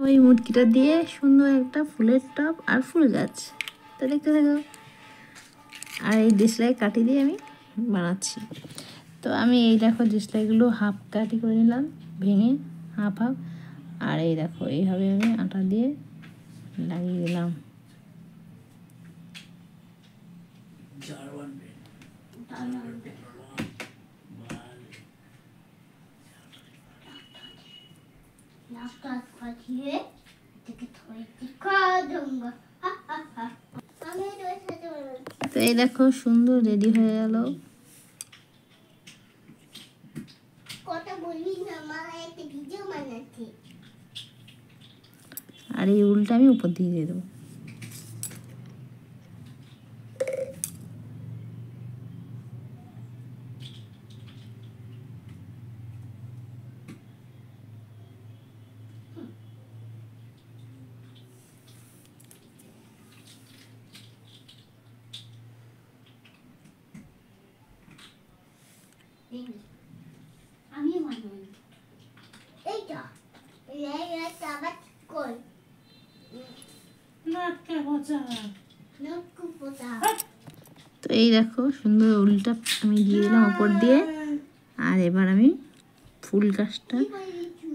ওই মুটকিটা দিয়ে সুন্দর একটা ফুলের টব আর ফুল গাছ, তো দেখতে থাকো। আর এই ডিসলাই কাটি দিয়ে আমি বানাচ্ছি। তো আমি এই দেখো ডিসলাইগুলো হাফ কাটি করে নিলাম, ভেঙে হাফ হাফ। আর এই দেখো এইভাবে আমি আটা দিয়ে লাগিয়ে দিলাম। তো এই দেখো সুন্দর রেডি হয়ে গেল। আর এই উলটা আমি উপর দিয়ে দিয়ে দেবো। আমি বানাই এইটা এইটা আবার কই নাটকে পচা নাটকু পচা। তো এই দেখো সুন্দর উলটা আমি দিয়ে দিলাম উপর দিয়ে। আর এবার আমি ফুল গাছটা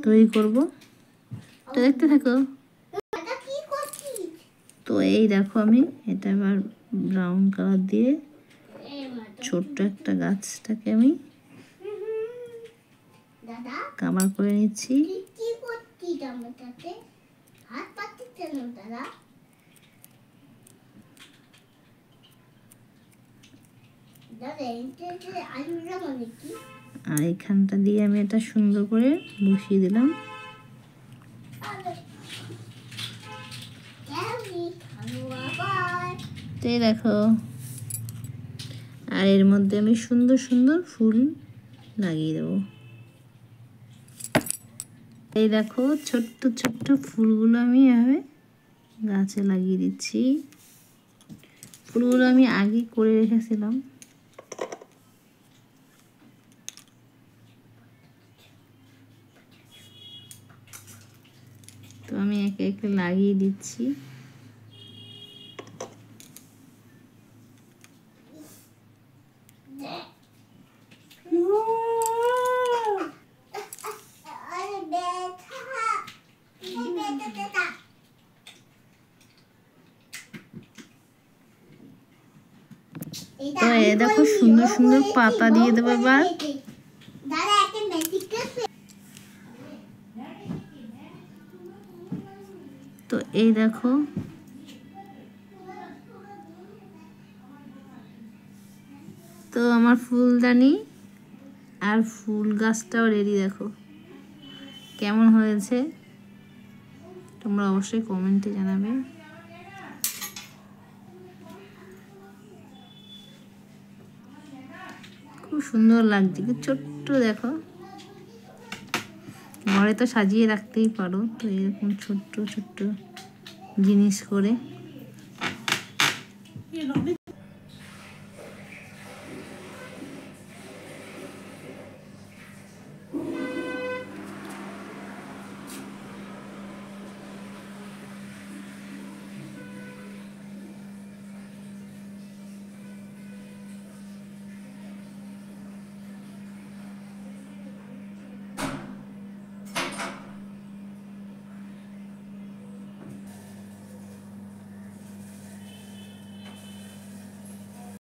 তৈরি করব, তো দেখতে থাকো। তো এই দেখো আমি এটা এবার ব্রাউন কালার দিয়ে ছোট্ট একটা গাছটাকে আমি কাভার করে নিচ্ছি। আর এইখানটা দিয়ে আমি এটা সুন্দর করে বসিয়ে দিলাম। তো এই দেখো, আর এর মধ্যে আমি সুন্দর সুন্দর ফুল লাগিয়ে দেবো। এই দেখো ছোট্ট ছোট্ট ফুলগুলো আমি এভাবে গাছে লাগিয়ে দিচ্ছি। ফুলগুলো আমি আগে করে রেখেছিলাম। তো আমি একে একে লাগিয়ে দিচ্ছি। তো এ দেখো সুন্দর সুন্দর পাতা দিয়ে দেবো এবার। তো এই দেখো তো আমার ফুলদানি আর ফুল গাছটাও রেডি। দেখো কেমন হয়েছে তোমরা অবশ্যই কমেন্টে জানাবে। খুব সুন্দর লাগছে, কি ছোট্ট দেখো, ঘরে তো সাজিয়ে রাখতেই পারো। তো এরকম ছোট্ট ছোট্ট জিনিস করে